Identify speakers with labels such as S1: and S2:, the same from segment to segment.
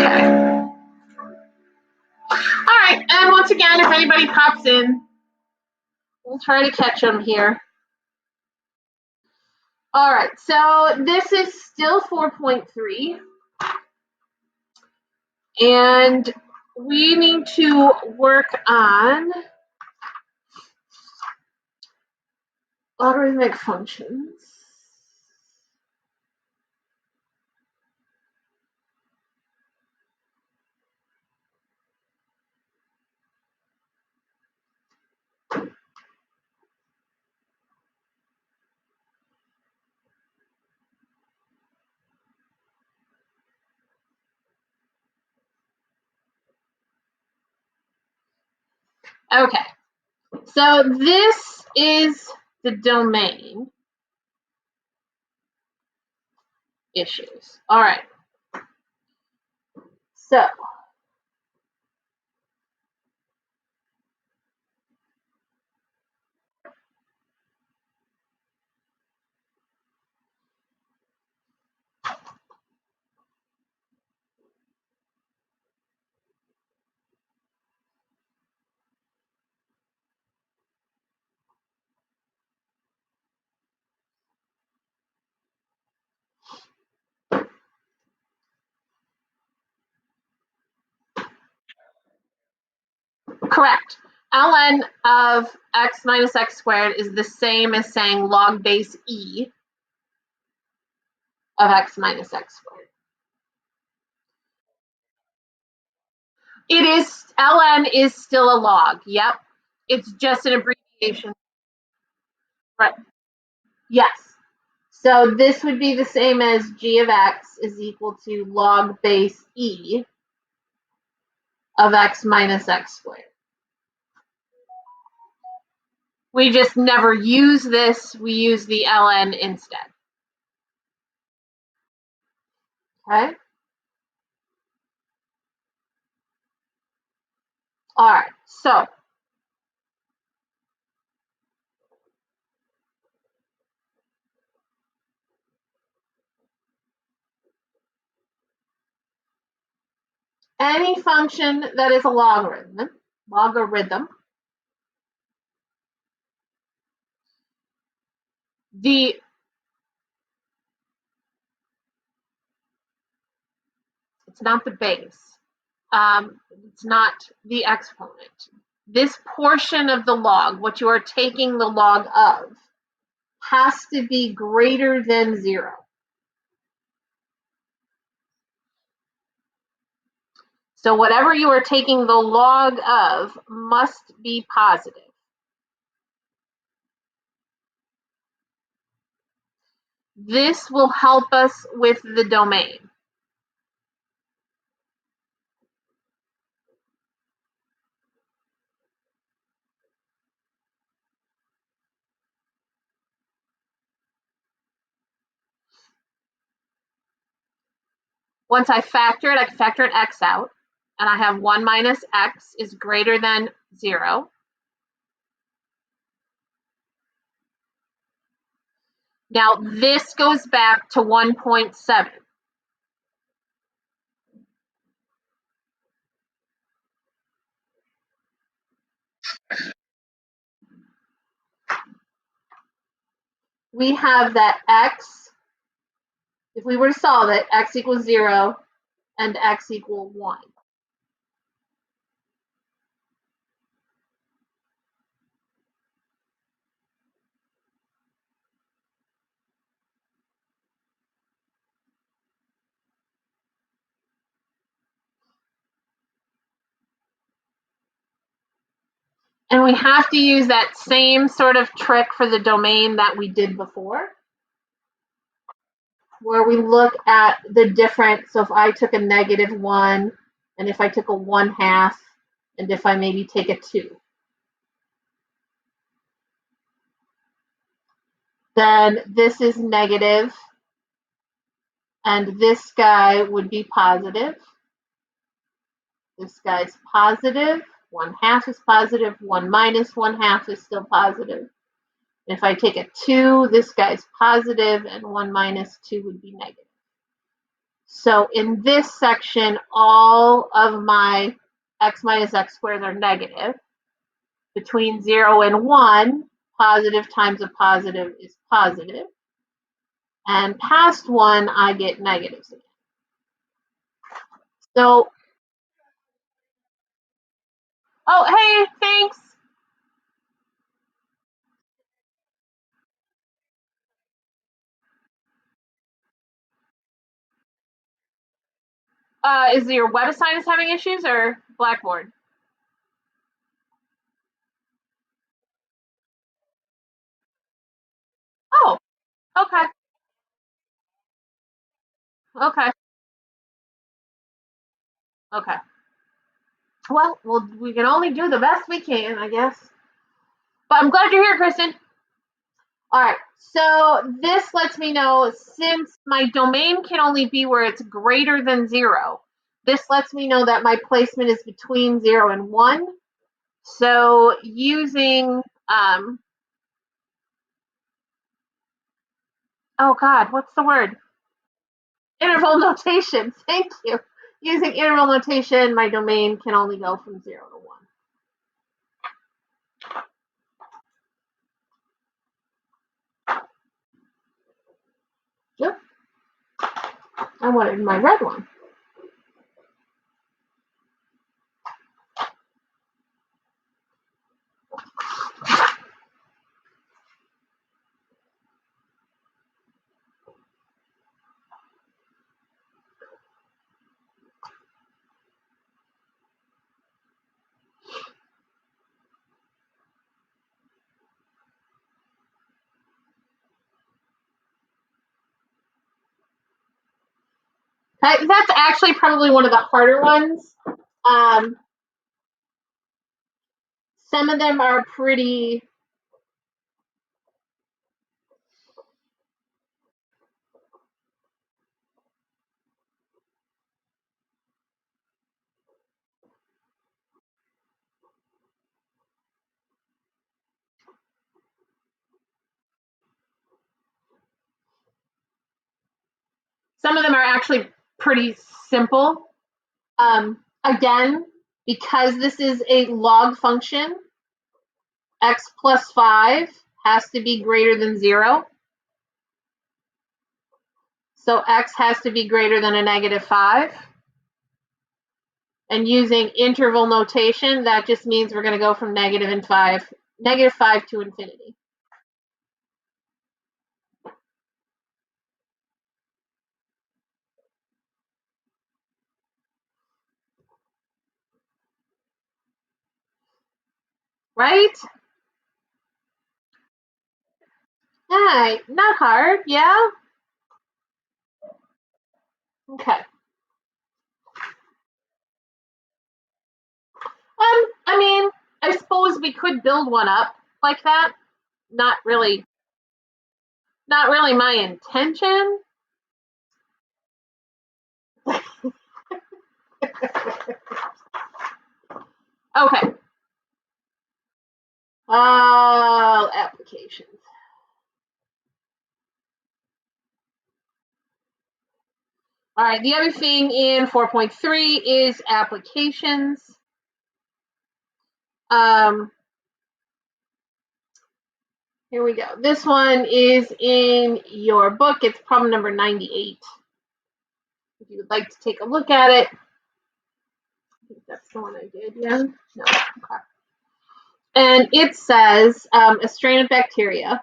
S1: Okay. All right, and once again, if anybody pops in, we'll try to catch them here. All right, so this is still 4.3. And we need to work on logarithmic functions. Okay, so this is the domain issues. All right, so correct. ln of x minus x squared is the same as saying log base e of x minus x squared. It is, ln is still a log, yep. It's just an abbreviation. Right. Yes. So this would be the same as g of x is equal to log base e of x minus x squared. We just never use this. We use the ln instead. Okay. All right. So any function that is a logarithm, it's not the base. It's not the exponent. This portion of the log, what you are taking the log of, has to be greater than 0. So whatever you are taking the log of must be positive. This will help us with the domain. Once I factor it, I can factor an x out, and I have 1 minus x is greater than 0. Now this goes back to 1.7. We have that x, if we were to solve it, x equals 0 and x equal 1. And we have to use that same sort of trick for the domain that we did before, where we look at the difference. So if I took a -1, and if I took a 1/2, and if I maybe take a 2, then this is negative, and this guy would be positive. This guy's positive, 1/2 is positive, 1 minus 1/2 is still positive. If I take a 2, this guy's positive, and 1 minus 2 would be negative. So in this section, all of my x minus x squared are negative. Between 0 and 1, positive times a positive is positive. And past 1, I get negatives again. So, oh, hey, thanks. Is your web assignment having issues or Blackboard? Oh, okay, okay, okay. Well, we can only do the best we can, I guess. But I'm glad you're here, Kristen. All right, so this lets me know since my domain can only be where it's greater than 0, this lets me know that my placement is between 0 and 1. So using, oh God, what's the word? Interval notation, thank you. Using interval notation, my domain can only go from 0 to 1. Yep, I wanted my red one. That's actually probably one of the harder ones. Some of them are pretty. Some of them are actually pretty simple. Again, because this is a log function, x plus 5 has to be greater than 0. So x has to be greater than a negative 5. And using interval notation, that just means we're going to go from negative 5 to infinity. Right? Hey, not hard, yeah? Okay. I mean, I suppose we could build one up like that. Not really, not really my intention. Okay. Applications. All right, the other thing in 4.3 is applications. Here we go. This one is in your book. It's problem number 98. If you would like to take a look at it. I think that's the one I did, yeah? No, okay. And it says a strain of bacteria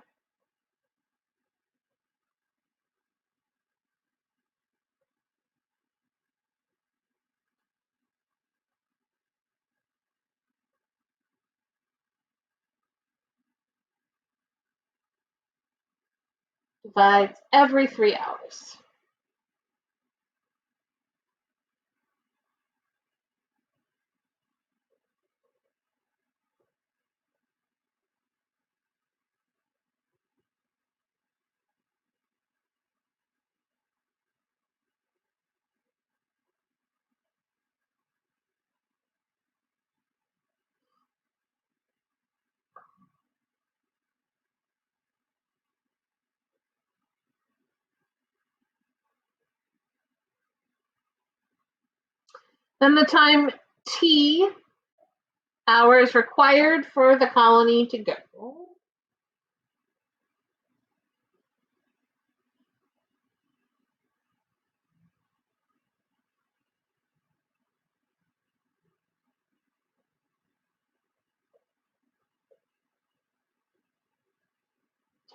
S1: divides every 3 hours. Then the time T hours required for the colony to go.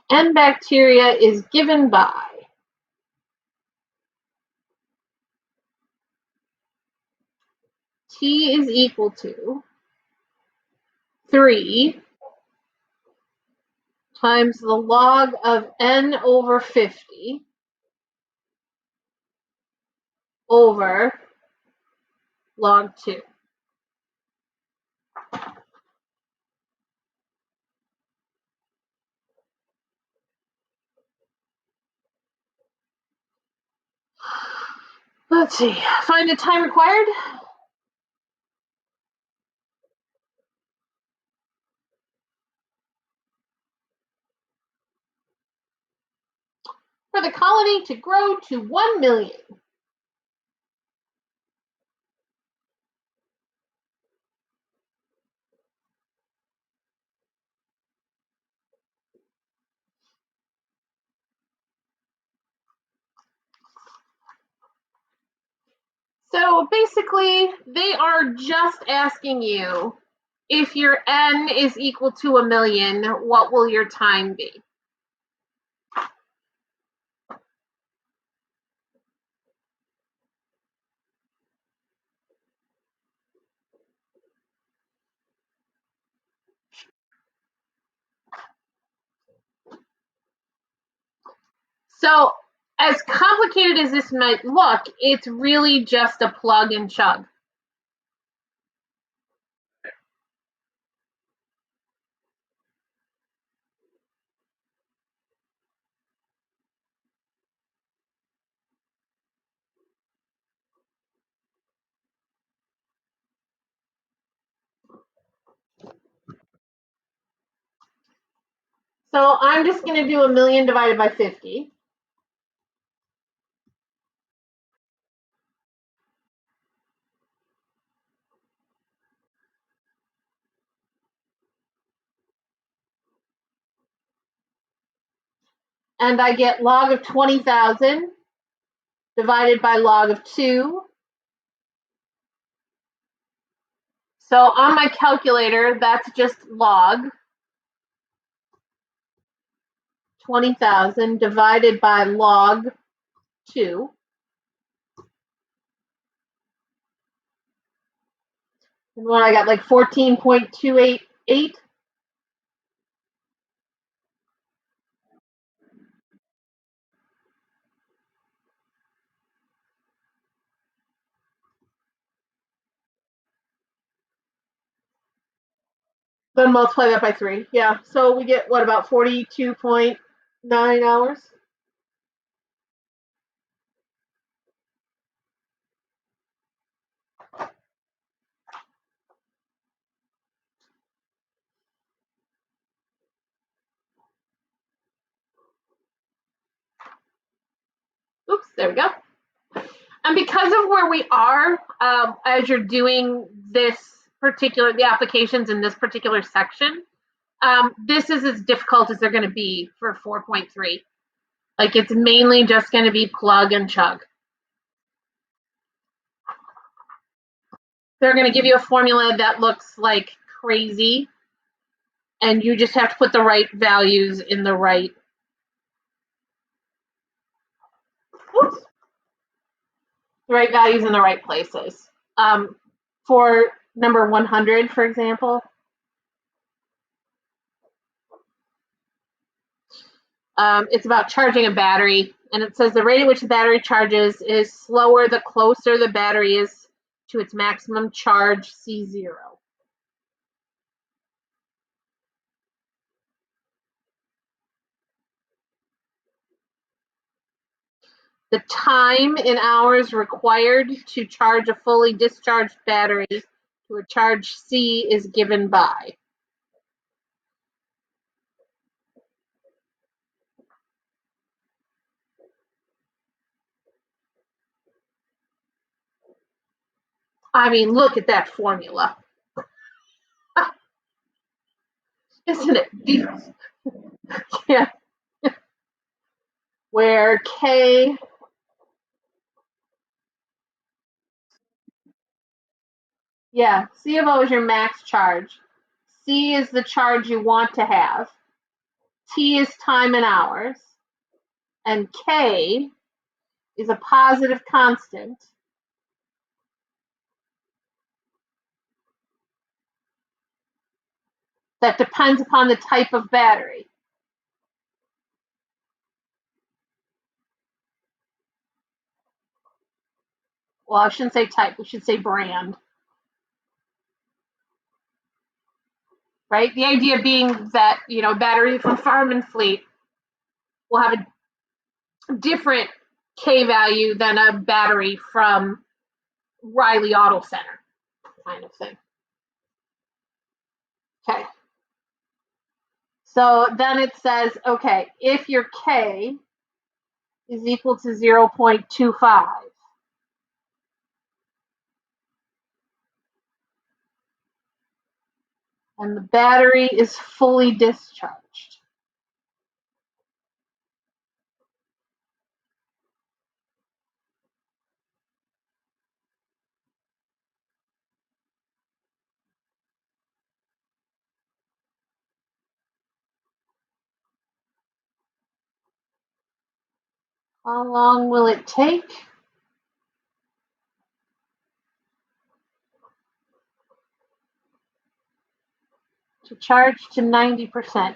S1: N bacteria is given by T is equal to 3 times the log of N over 50 over log 2. Let's see, find the time required. For the colony to grow to 1 million. So basically, they are just asking you, if your N is equal to 1 million, what will your time be? So as complicated as this might look, it's really just a plug and chug. So I'm just going to do 1 million divided by 50. And I get log of 20,000 divided by log of 2. So on my calculator, that's just log 20,000 divided by log 2. And what I got, like 14.288. Then multiply that by 3. Yeah, so we get, what, about 42.9 hours? Oops, there we go. And because of where we are, as you're doing the applications in this particular section, this is as difficult as they're going to be for 4.3. Like, it's mainly just going to be plug and chug. They're going to give you a formula that looks like crazy, and you just have to put the right values in the right. Oops, the right values in the right places. For number 100, for example, it's about charging a battery, and it says the rate at which the battery charges is slower the closer the battery is to its maximum charge, C0. The time in hours required to charge a fully discharged battery to a charge C is given by. I mean, look at that formula. Isn't it deep? Yeah. Where K, yeah, C of O is your max charge. C is the charge you want to have. T is time in hours. And K is a positive constant that depends upon the type of battery. Well, I shouldn't say type, we should say brand. Right? The idea being that, battery from Farm and Fleet will have a different K value than a battery from Riley Auto Center, kind of thing. Okay. So then it says, okay, if your K is equal to 0.25, and the battery is fully discharged, how long will it take? To charge to 90%.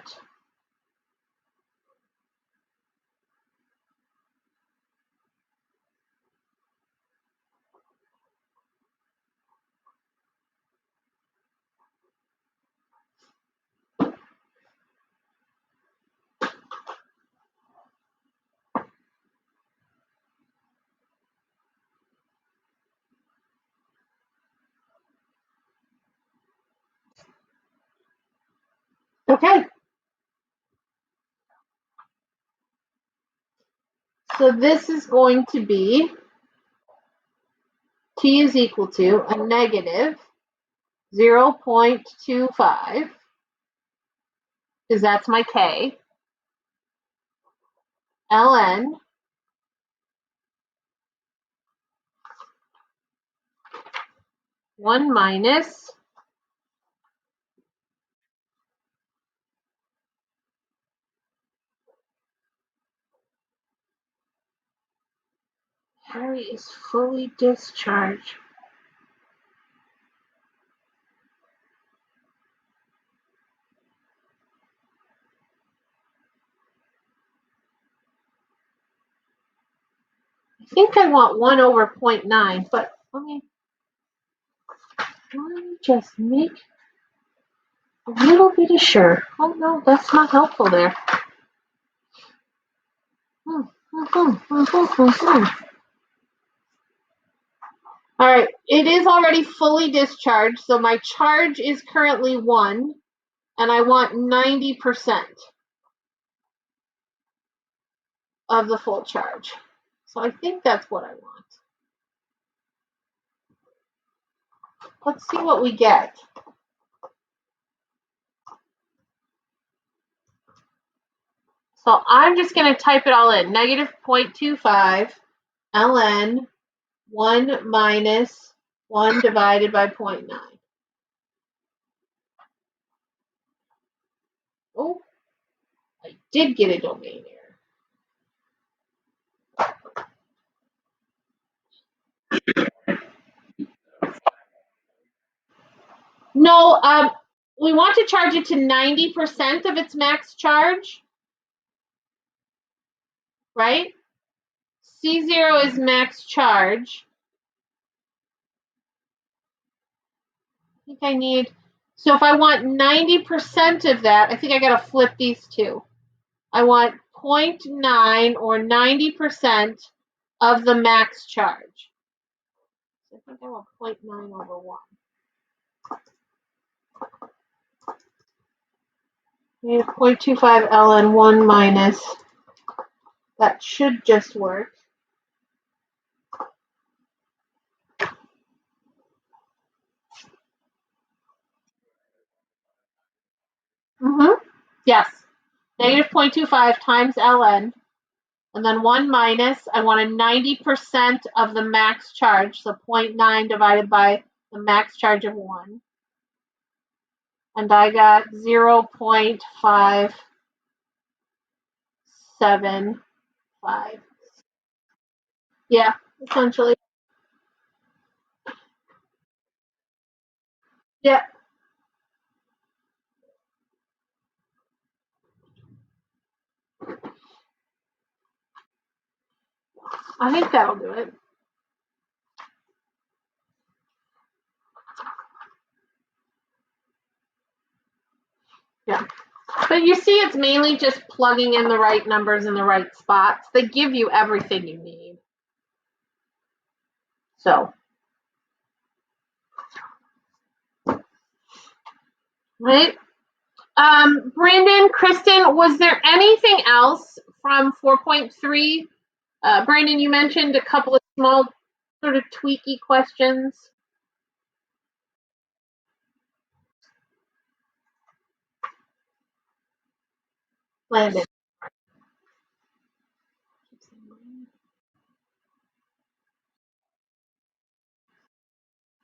S1: Okay. So this is going to be T is equal to a negative 0.25, because that's my K, ln 1 minus battery is fully discharged. I think I want 1 over 0.9, but let me just make a little bit of sure. Oh no, that's not helpful there. All right, it is already fully discharged, so my charge is currently 1, and I want 90% of the full charge. So I think that's what I want. Let's see what we get. So I'm just going to type it all in. Negative 0.25 ln 1 minus 1 divided by 0.9. Oh, I did get a domain error. No, we want to charge it to 90% of its max charge, right? C0 is max charge. I think I need, so if I want 90% of that, I think I got to flip these two. I want 0.9 or 90% of the max charge. So I think I want 0.9 over 1. Need 0.25 ln 1 minus, that should just work. Yes. Negative 0.25 times ln, and then 1 minus, I want a 90% of the max charge, so 0.9 divided by the max charge of 1. And I got 0.575. Yeah, essentially. Yeah, I think that'll do it. Yeah. But you see, it's mainly just plugging in the right numbers in the right spots. They give you everything you need. So, right? Brandon, Kristen, was there anything else from 4.3? Brandon, you mentioned a couple of small sort of tweaky questions. Landon.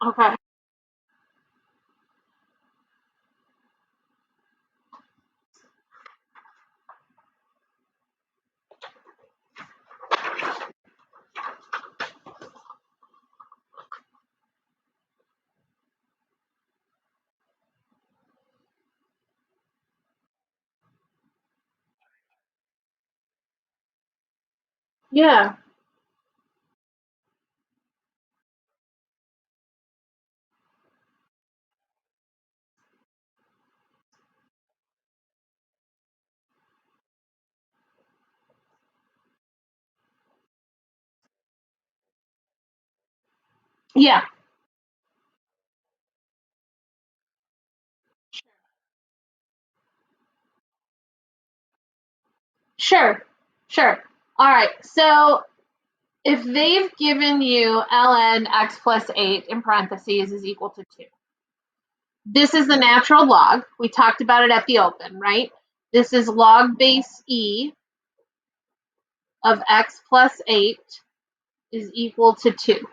S1: Okay. Yeah. Yeah. Sure. Sure. All right. So if they've given you ln x plus 8 in parentheses is equal to 2, this is the natural log. We talked about it at the open, right? This is log base e of x plus 8 is equal to 2.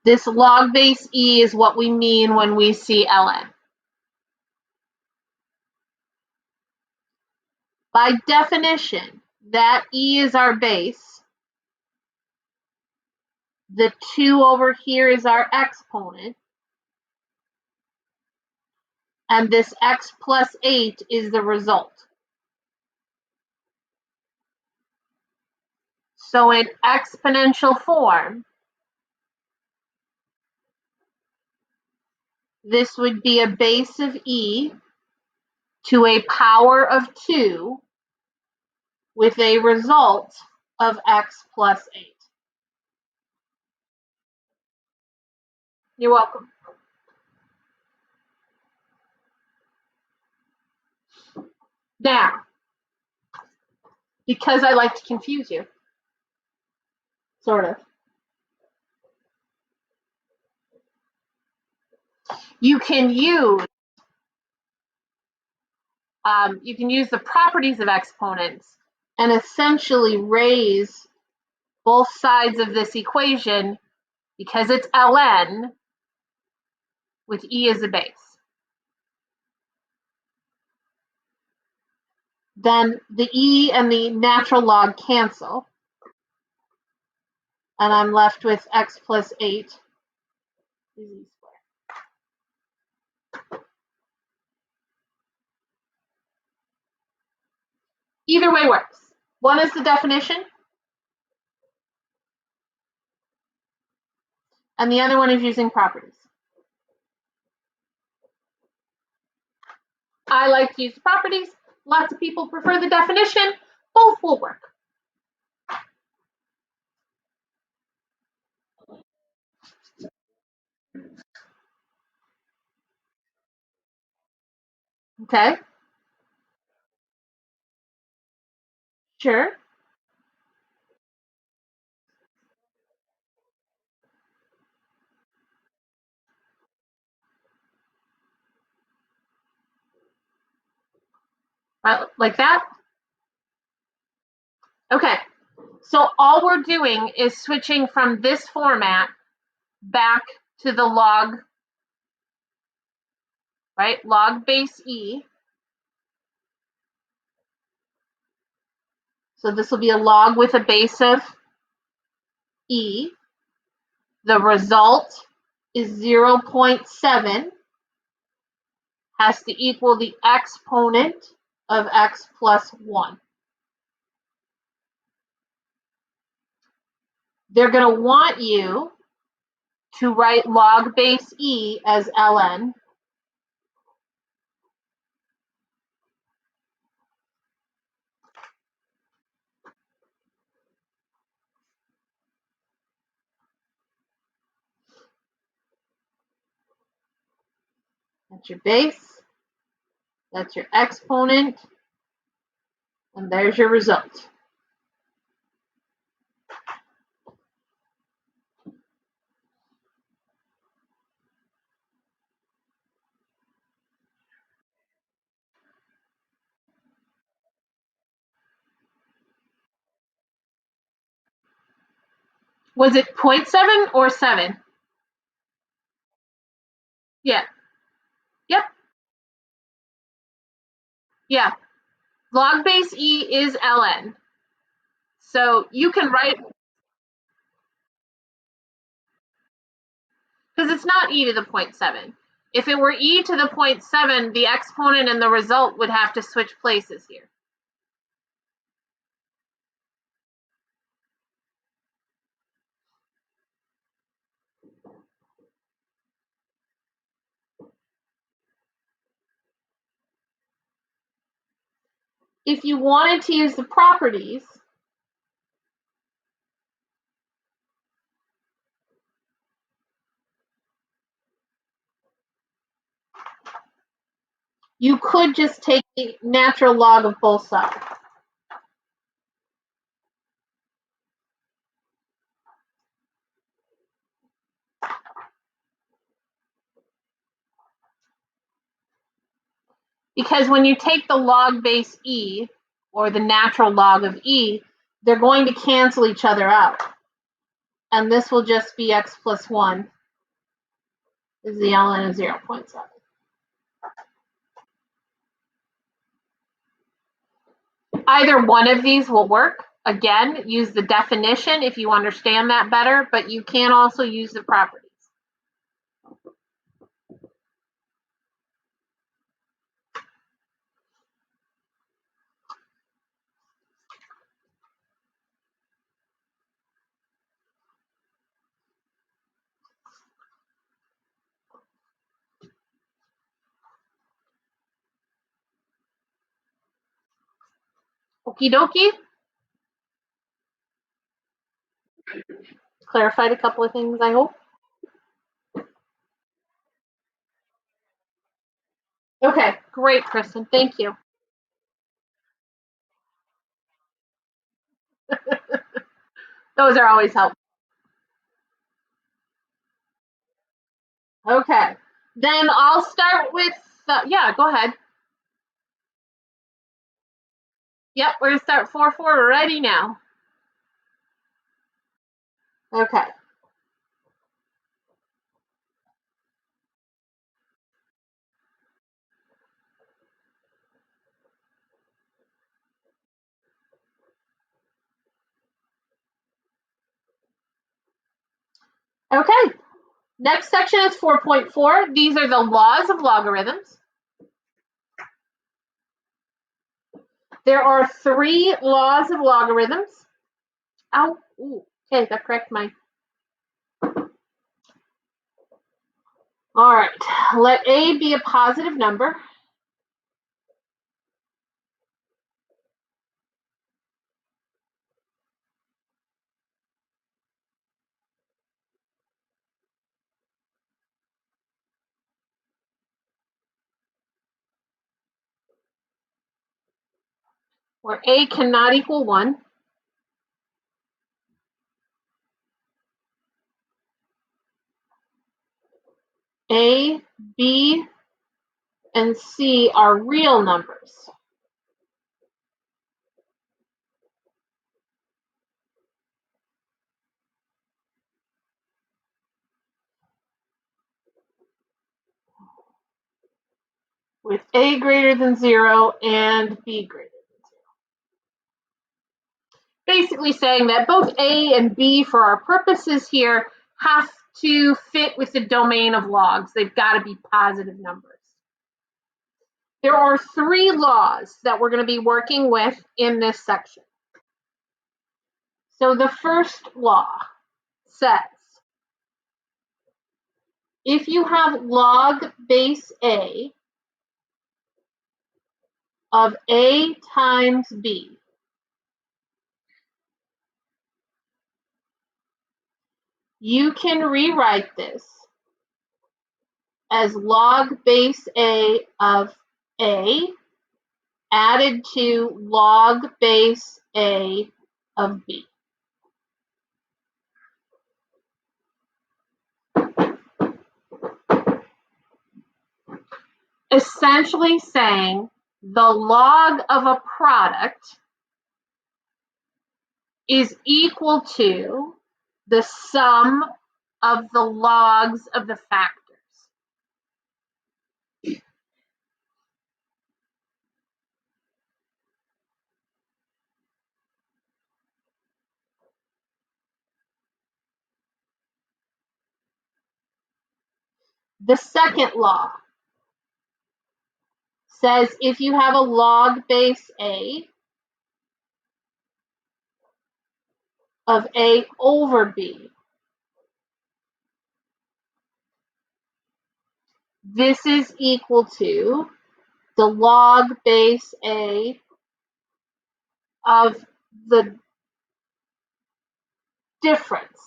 S1: This log base e is what we mean when we see ln. By definition, that e is our base. The 2 over here is our exponent. And this x plus 8 is the result. So in exponential form, this would be a base of e to a power of 2 with a result of x plus 8. You're welcome. Now, because I like to confuse you, sort of, you can use the properties of exponents and essentially raise both sides of this equation because it's ln with e as a base. Then the e and the natural log cancel, and I'm left with x plus 8 is e squared. Either way works. One is the definition, and the other one is using properties. I like to use the properties. Lots of people prefer the definition. Both will work. Okay, sure. right, like that. Okay, so all we're doing is switching from this format back to the log, right? Log base E. So this will be a log with a base of E. The result is 0.7, has to equal the exponent of x plus 1. They're going to want you to write log base E as ln. That's your base, that's your exponent, and there's your result. Was it 0.7 or 7? Yeah. Yep. Yeah. Log base E is ln. So you can write, because it's not e to the 0.7. If it were e to the 0.7, the exponent and the result would have to switch places here. If you wanted to use the properties, you could just take the natural log of both sides. Because when you take the log base E, or the natural log of E, they're going to cancel each other out. And this will just be x plus 1 is the ln of 0.7. Either one of these will work. Again, use the definition if you understand that better, but you can also use the properties. Okie dokie. Clarified a couple of things, I hope. Okay, great, Kristen. Thank you. Those are always helpful. Okay, then I'll start with, yeah, go ahead. Yep, we're going to start 4.4. We're ready now. Okay. Okay, next section is 4.4. These are the laws of logarithms. There are 3 laws of logarithms. Ow, ooh, okay, that correct my. All right, let A be a positive number. Where A cannot equal 1. A, B, and C are real numbers. with a greater than 0 and b greater than 0. Basically saying that both a and b, for our purposes here, have to fit with the domain of logs. They've got to be positive numbers. There are 3 laws that we're going to be working with in this section. So the first law says, if you have log base a of a times b, you can rewrite this as log base a of a added to log base a of b. Essentially saying the log of a product is equal to the sum of the logs of the factors. The second law says if you have a log base a of a over b, this is equal to the log base a of the difference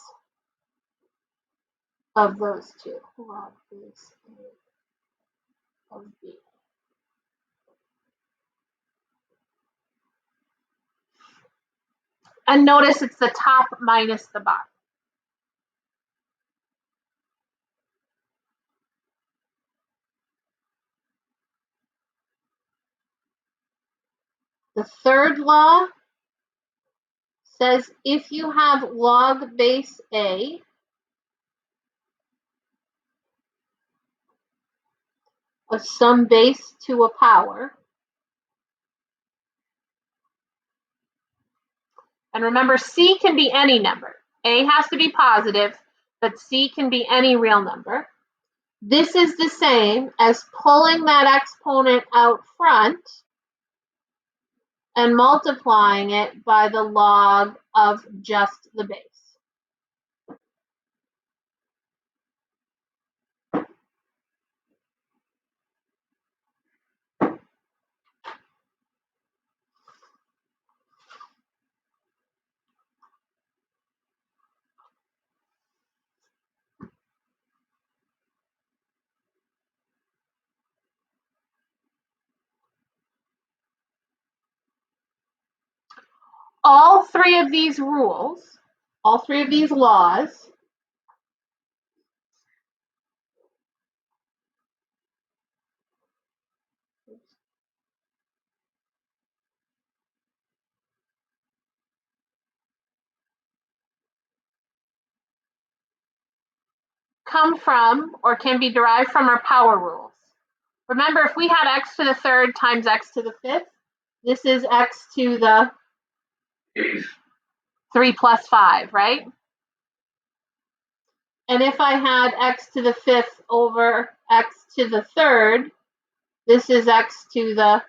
S1: of those two, log base a of b. And notice it's the top minus the bottom. The third law says if you have log base a of some base to a power, and remember c can be any number. A has to be positive, but c can be any real number. This is the same as pulling that exponent out front and multiplying it by the log of just the base. All 3 of these rules, all 3 of these laws come from or can be derived from our power rules. Remember, if we had x to the third times x to the fifth, this is x to the 3 plus 5, right? And if I had x to the fifth over x to the third, this is x to the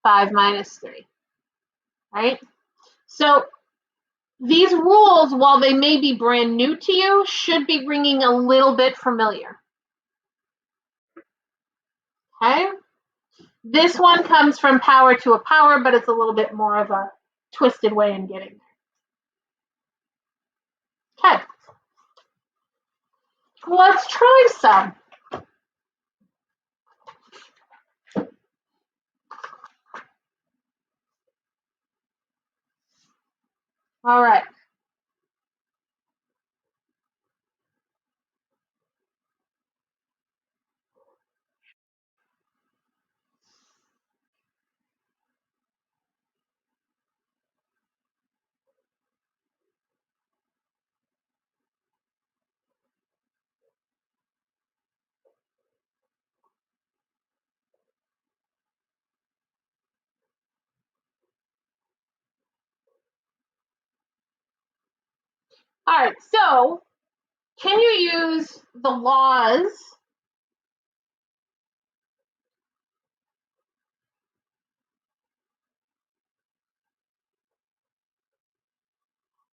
S1: 5 minus 3, right? So these rules, while they may be brand new to you, should be ringing a little bit familiar. Okay? This one comes from power to a power, but it's a little bit more of a twisted way in getting there. Okay. Let's try some. All right. All right, so can you use the laws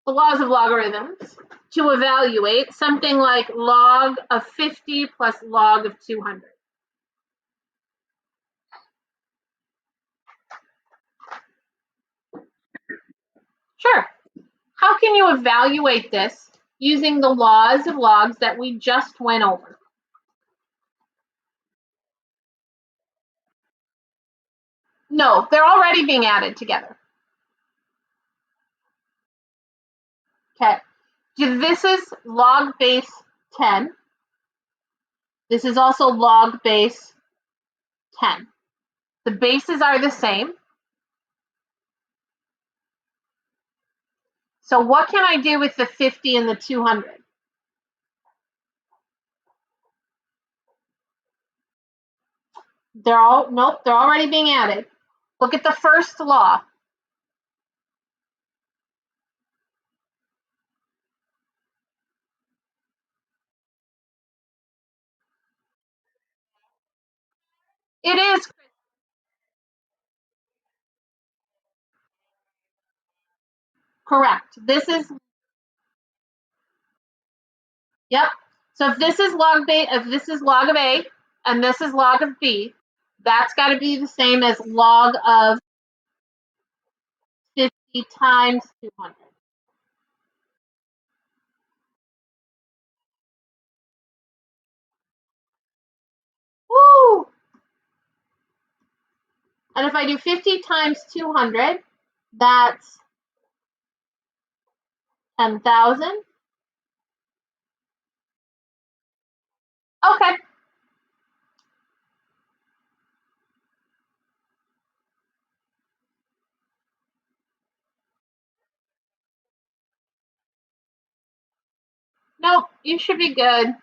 S1: of logarithms to evaluate something like log of 50 plus log of 200? Sure. How can you evaluate this using the laws of logs that we just went over? No, they're already being added together. Okay. This is log base 10. This is also log base 10. The bases are the same. So what can I do with the 50 and the 200? Nope, they're already being added. Look at the first law. It is correct. This is, yep. So if this is log of A and this is log of B, that's got to be the same as log of 50 times 200. Woo! And if I do 50 times 200, that's 10,000. Okay. Nope, you should be good.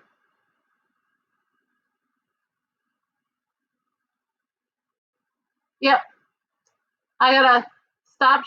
S1: Yep. I gotta